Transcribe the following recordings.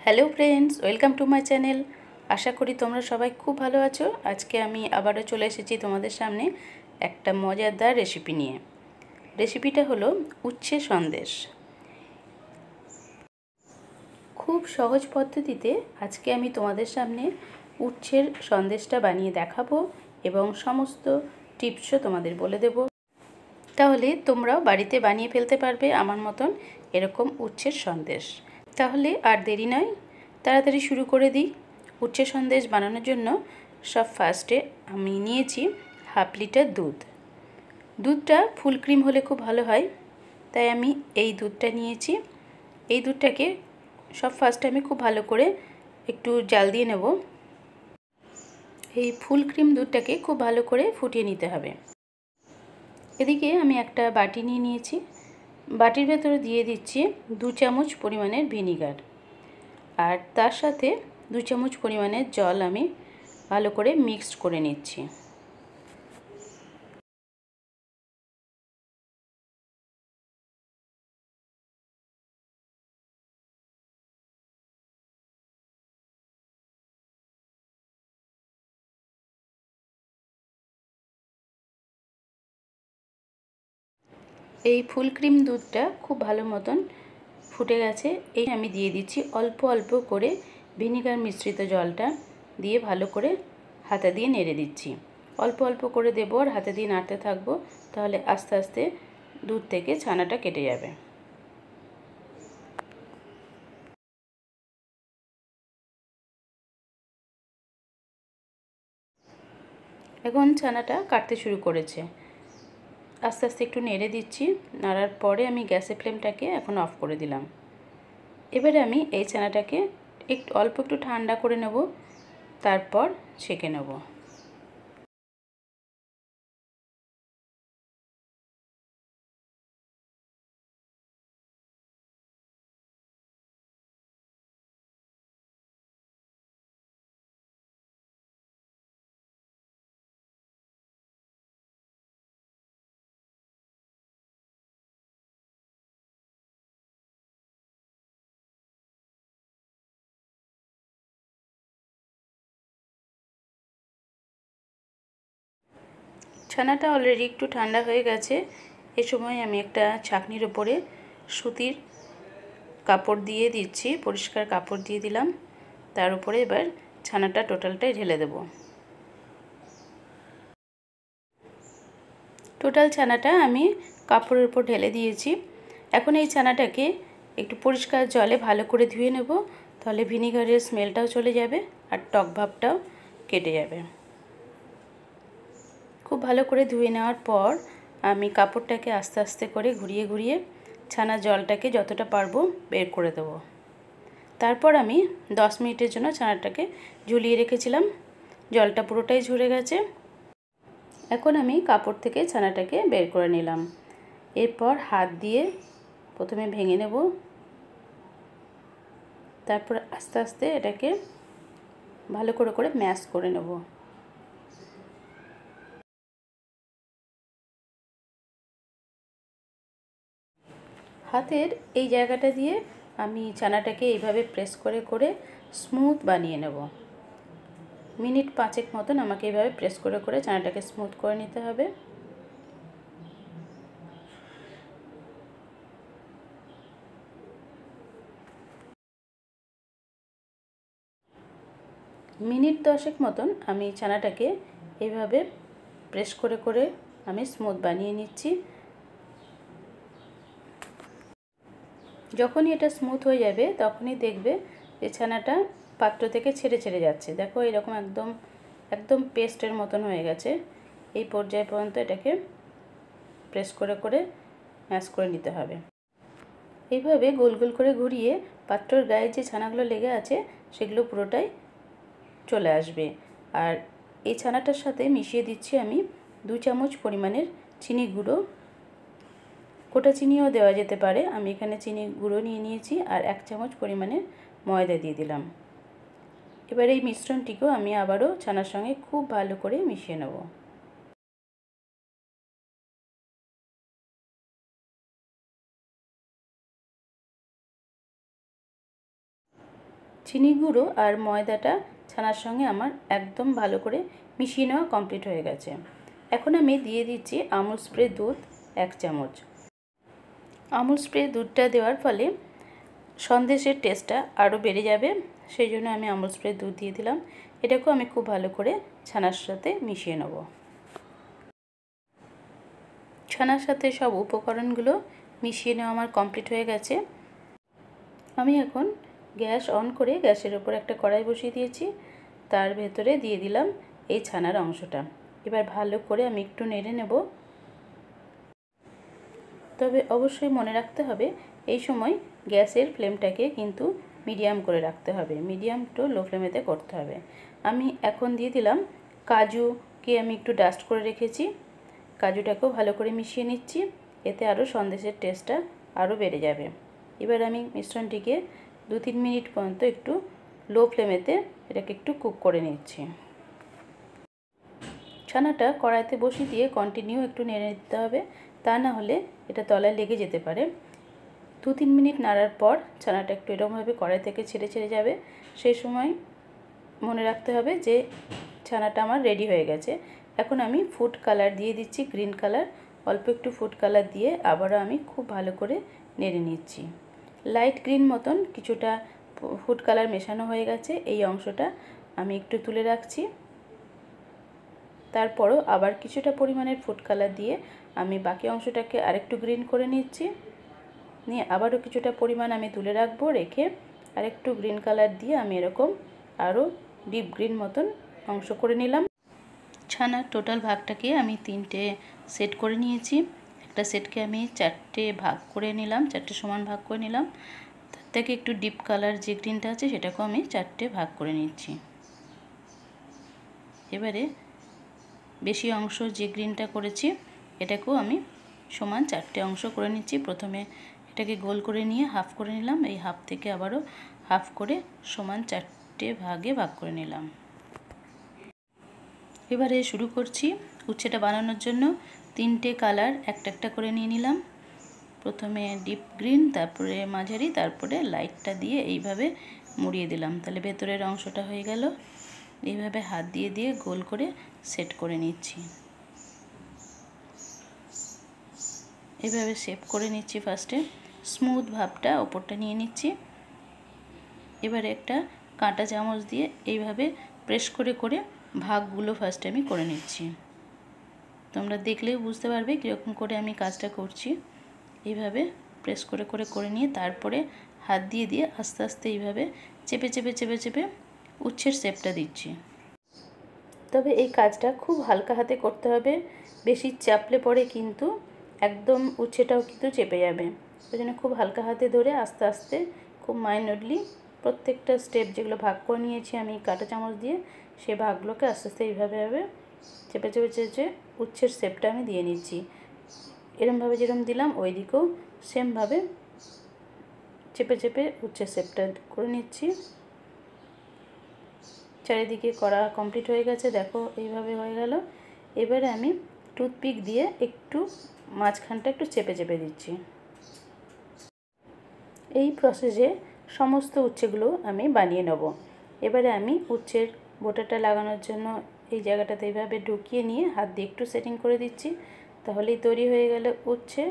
Hello friends, welcome to my channel. আশা করি তোমরা সবাই খুব ভালো আছো। আজকে আমি আবারও চলে এসেছি তোমাদের সামনে একটা মজাদার রেসিপি নিয়ে। রেসিপিটা হলো উচ্ছে সন্দেশ। খুব সহজ পদ্ধতিতে আজকে আমি তোমাদের সামনে উচ্ছের সন্দেশটা বানিয়ে দেখাবো এবং সমস্ত টিপসও তোমাদের বলে দেব। তাহলে তোমরাও বাড়িতে বানিয়ে ফেলতে পারবে আমার মতন এরকম উচ্ছের সন্দেশ। তাহলে আর দেরি নয়, তাড়াতাড়ি শুরু করে দিই। উচ্ছে সন্দেশ বানানোর জন্য ফার্স্টে আমি নিয়েছি হাফ লিটার দুধ। দুধটা ফুল ক্রিম হলে খুব ভালো হয়, তাই আমি এই দুধটা নিয়েছি। এই দুধটাকে ফার্স্টে আমি খুব ভালো করে একটু জাল দিয়ে নেব। এই ফুল ক্রিম দুধটাকে খুব ভালো করে ফুটিয়ে নিতে হবে। এদিকে আমি একটা বাটি নিয়ে নিয়েছি। বাটির ভেতরে দিয়ে দিচ্ছি 2 চামচ পরিমাণের ভিনিগার, আর তার সাথে 2 চামচ পরিমাণের জল আমি ভালো করে মিক্সড করে নিচ্ছি। এই ফুল ক্রিম দুধটা খুব ভালো মতন ফুটে গেছে। এই আমি দিয়ে দিচ্ছি অল্প অল্প করে ভিনিগার মিশ্রিত জলটা দিয়ে ভালো করে হাতে দিয়ে নেড়ে দিচ্ছি। অল্প অল্প করে দেবো আর হাতে দিয়ে নাড়তে থাকবো, তাহলে আস্তে আস্তে দুধ থেকে ছানাটা কেটে যাবে। এখন ছানাটা কাটতে শুরু করেছে। আস্তে আস্তে একটু নেড়ে দিচ্ছি। নাড়ার পরে আমি গ্যাসের ফ্লেমটাকে এখন অফ করে দিলাম। এবারে আমি এই ছানাটাকে অল্প একটু ঠান্ডা করে নেব, তারপর ছেঁকে নেব। ছানাটা অলরেডি একটু ঠান্ডা হয়ে গেছে। এ সময় আমি একটা ছাঁকনির ওপরে সুতির কাপড় দিয়ে দিচ্ছি, পরিষ্কার কাপড় দিয়ে দিলাম। তার উপরে এবার ছানাটা টোটালটাই ঢেলে দেব। টোটাল ছানাটা আমি কাপড়ের উপর ঢেলে দিয়েছি। এখন এই ছানাটাকে একটু পরিষ্কার জলে ভালো করে ধুয়ে নেব, তাহলে ভিনিগারের স্মেলটাও চলে যাবে আর টক ভাবটাও কেটে যাবে। খুব ভালো করে ধুয়ে নেওয়ার পর আমি কাপড়টাকে আস্তে আস্তে করে ঘুরিয়ে ঘুরিয়ে ছানার জলটাকে যতটা পারবো বের করে দেবো। তারপর আমি 10 মিনিটের জন্য ছানাটাকে ঝুলিয়ে রেখেছিলাম। জলটা পুরোটাই ঝরে গেছে। এখন আমি কাপড় থেকে ছানাটাকে বের করে নিলাম। এরপর হাত দিয়ে প্রথমে ভেঙে নেব, তারপর আস্তে আস্তে এটাকে ভালো করে করে ম্যাশ করে নেব। হাতের এই জায়গাটা দিয়ে আমি ছানাটাকে এইভাবে প্রেস করে করে স্মুথ বানিয়ে নেব। মিনিট 5 মতন আমাকে এইভাবে প্রেস করে করে ছানাটাকে স্মুথ করে নিতে হবে। মিনিট 10 মতন আমি ছানাটাকে এইভাবে প্রেস করে করে আমি স্মুথ বানিয়ে নিচ্ছি। যখনই এটা স্মুথ হয়ে যাবে তখনই দেখবে যে ছানাটা পাত্র থেকে ছেড়ে ছেড়ে যাচ্ছে। দেখো এরকম একদম একদম পেস্টের মতন হয়ে গেছে। এই পর্যায় পর্যন্ত এটাকে প্রেস করে করে ম্যাশ করে নিতে হবে। এইভাবে গোল গোল করে ঘুরিয়ে পাত্রর গায়ে যে ছানাগুলো লেগে আছে সেগুলো পুরোটাই চলে আসবে। আর এই ছানাটার সাথে মিশিয়ে দিচ্ছি আমি 2 চামচ পরিমাণের চিনি গুঁড়ো। গোটা চিনিও দেওয়া যেতে পারে, আমি এখানে চিনি গুঁড়ো নিয়ে নিয়েছি। আর 1 চামচ পরিমাণের ময়দা দিয়ে দিলাম। এবার এই মিশ্রণটিকেও আমি আবারও ছানার সঙ্গে খুব ভালো করে মিশিয়ে নেব। চিনি গুঁড়ো আর ময়দাটা ছানার সঙ্গে আমার একদম ভালো করে মিশিয়ে নেওয়া কমপ্লিট হয়ে গেছে। এখন আমি দিয়ে দিচ্ছি আমুল স্প্রে দুধ 1 চামচ। আমুল স্প্রে দুধটা দেওয়ার ফলে সন্দেশের টেস্টটা আরও বেড়ে যাবে, সেই জন্য আমি আমুল স্প্রে দুধ দিয়ে দিলাম। এটাকেও আমি খুব ভালো করে ছানার সাথে মিশিয়ে নেব। ছানার সাথে সব উপকরণগুলো মিশিয়ে নেওয়া আমার কমপ্লিট হয়ে গেছে। আমি এখন গ্যাস অন করে গ্যাসের ওপর একটা কড়াই বসিয়ে দিয়েছি, তার ভেতরে দিয়ে দিলাম এই ছানার অংশটা। এবার ভালো করে আমি একটু নেড়ে নেব। তবে অবশ্যই মনে রাখতে হবে এই সময় গ্যাসের ফ্লেমটাকে কিন্তু মিডিয়াম করে রাখতে হবে, মিডিয়াম টু লো ফ্লেমেতে করতে হবে। আমি এখন দিয়ে দিলাম কাজুকে আমি একটু ডাস্ট করে রেখেছি, কাজুটাকেও ভালো করে মিশিয়ে নিচ্ছি, এতে আরও সন্দেশের টেস্টটা আরও বেড়ে যাবে। এবার আমি মিশ্রণটিকে 2-3 মিনিট পর্যন্ত একটু লো ফ্লেমেতে এটাকে একটু কুক করে নিচ্ছি। ছানাটা কড়াইতে বসিয়ে দিয়ে কন্টিনিউ একটু নেড়ে দিতে হবে, তা না হলে এটা তলায় লেগে যেতে পারে। 2-3 মিনিট নাড়ার পর ছানাটা একটু এরকমভাবে কড়াই থেকে ছেড়ে যাবে। সেই সময় মনে রাখতে হবে যে ছানাটা আমার রেডি হয়ে গেছে। এখন আমি ফুড কালার দিয়ে দিচ্ছি, গ্রিন কালার, অল্প একটু ফুড কালার দিয়ে আবারও আমি খুব ভালো করে নেড়ে নিচ্ছি। লাইট গ্রিন মতন কিছুটা ফুড কালার মেশানো হয়ে গেছে, এই অংশটা আমি একটু তুলে রাখছি। তারপরও আবার কিছুটা পরিমাণের ফুড কালার দিয়ে আমি বাকি অংশটাকে আরেকটু গ্রিন করে নিচ্ছি, নিয়ে আবারও কিছুটা পরিমাণ আমি তুলে রাখবো, রেখে আরেকটু গ্রিন কালার দিয়ে আমি এরকম আরও ডিপ গ্রিন মতন অংশ করে নিলাম। ছানার টোটাল ভাগটাকে আমি 3টে সেট করে নিয়েছি। একটা সেটকে আমি 4টে ভাগ করে নিলাম, 4টে সমান ভাগ করে নিলাম। তার থেকে একটু ডিপ কালার যে গ্রিনটা আছে সেটাকেও আমি 4টে ভাগ করে নিচ্ছি। এবারে বেশি অংশ যে গ্রিনটা করেছি এটাকেও আমি সমান 4টে অংশ করে নিচ্ছি। প্রথমে এটাকে গোল করে নিয়ে হাফ করে নিলাম, এই হাফ থেকে আবারও হাফ করে সমান 4টে ভাগে ভাগ করে নিলাম। এবারে শুরু করছি। উচ্ছেটা বানানোর জন্য 3টে কালার একটা একটা করে নিয়ে নিলাম। প্রথমে ডিপ গ্রিন, তারপরে মাঝারি, তারপরে লাইটটা দিয়ে এইভাবে মুড়িয়ে দিলাম, তাহলে ভেতরের অংশটা হয়ে গেল। এইভাবে হাত দিয়ে দিয়ে গোল করে সেট করে নিচ্ছি। এইভাবে শেপ করে নিচ্ছি। ফার্স্টে স্মুথ ভাবটা ওপরটা নিয়ে নিচ্ছি। এবারে একটা কাঁটা চামচ দিয়ে এইভাবে প্রেস করে করে ভাগগুলো ফার্স্টে আমি করে নিচ্ছি। তোমরা দেখলেও বুঝতে পারবে কীরকম করে আমি কাজটা করছি। এইভাবে প্রেস করে করে করে নিয়ে তারপরে হাত দিয়ে দিয়ে আস্তে আস্তে এইভাবে চেপে চেপে চেপে চেপে উচ্ছের শেপটা দিচ্ছি। তবে এই কাজটা খুব হালকা হাতে করতে হবে, বেশি চাপলে পরে কিন্তু একদম উচ্ছেটাও কিন্তু চেপে যাবে। ওই জন্য খুব হালকা হাতে ধরে আস্তে আস্তে খুব মাইনরলি প্রত্যেকটা স্টেপ যেগুলো ভাগ করে নিয়েছি আমি কাঁটা চামচ দিয়ে, সেই ভাগগুলোকে আস্তে আস্তে এইভাবে চেপে চেপে চেপে উচ্ছের শেপটা আমি দিয়ে নিচ্ছি। এরমভাবে যেরকম দিলাম ওই দিকেও সেমভাবে চেপে চেপে উচ্ছের শেপটা করে নিচ্ছি। চারিদিকে করা কমপ্লিট হয়ে গেছে, দেখো এইভাবে হয়ে গেল। এবারে আমি টুথপিক দিয়ে একটু মাঝখানটা একটু চেপে চেপে দিচ্ছি। এই প্রসেসে সমস্ত উচ্ছেগুলো আমি বানিয়ে নেব। এবারে আমি উচ্ছের বোটাটা লাগানোর জন্য এই জায়গাটাতে এইভাবে ঢুকিয়ে নিয়ে হাত দিয়ে একটু সেটিং করে দিচ্ছি, তাহলেই তৈরি হয়ে গেল উচ্ছে।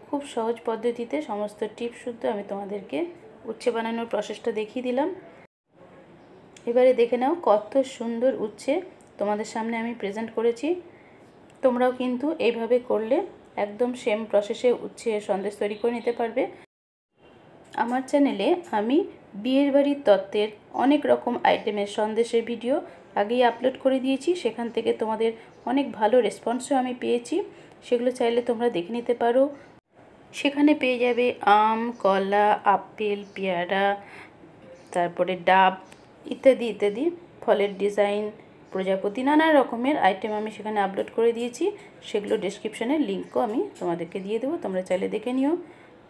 খুব সহজ পদ্ধতিতে সমস্ত টিপস শুদ্ধ আমি তোমাদেরকে উচ্ছে বানানোর প্রসেসটা দেখিয়ে দিলাম। এবারে দেখে নাও কত সুন্দর উচ্ছে তোমাদের সামনে আমি প্রেজেন্ট করেছি। তোমরাও কিন্তু এইভাবে করলে একদম সেম প্রসেসে উচ্ছে সন্দেশ তৈরি করে নিতে পারবে। আমার চ্যানেলে আমি বিয়ের বাড়ির তত্ত্বের অনেক রকম আইটেমের সন্দেশের ভিডিও আগেই আপলোড করে দিয়েছি, সেখান থেকে তোমাদের অনেক ভালো রেসপন্সও আমি পেয়েছি। সেগুলো চাইলে তোমরা দেখে নিতে পারো। সেখানে পেয়ে যাবে আম, কলা, আপেল, পেয়ারা, তারপরে ডাব ইত্যাদি ইত্যাদি ফলের ডিজাইন, প্রজাপতি, নানা রকমের আইটেম আমি সেখানে আপলোড করে দিয়েছি। সেগুলো ডেসক্রিপশনের লিঙ্কও আমি তোমাদেরকে দিয়ে দেবো, তোমরা চাইলে দেখে নিও।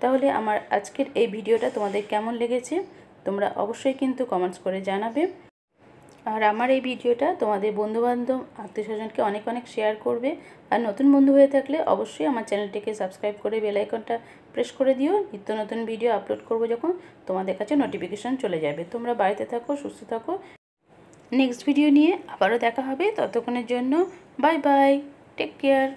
তাহলে আমার আজকের এই ভিডিওটা তোমাদের কেমন লেগেছে তোমরা অবশ্যই কিন্তু কমেন্টস করে জানাবে। আর আমার এই ভিডিওটা তোমাদের বন্ধুবান্ধব আত্মীয়স্বজনকে অনেক অনেক শেয়ার করবে। আর নতুন বন্ধু হয়ে থাকলে অবশ্যই আমার চ্যানেলটিকে সাবস্ক্রাইব করে বেল আইকনটা প্রেস করে দিও। নিত্য নতুন ভিডিও আপলোড করব যখন তোমাদের কাছে নোটিফিকেশান চলে যাবে। তোমরা বাড়িতে থাকো, সুস্থ থাকো। নেক্সট ভিডিও নিয়ে আবারও দেখা হবে। ততক্ষণের জন্য বাই বাই, টেক কেয়ার।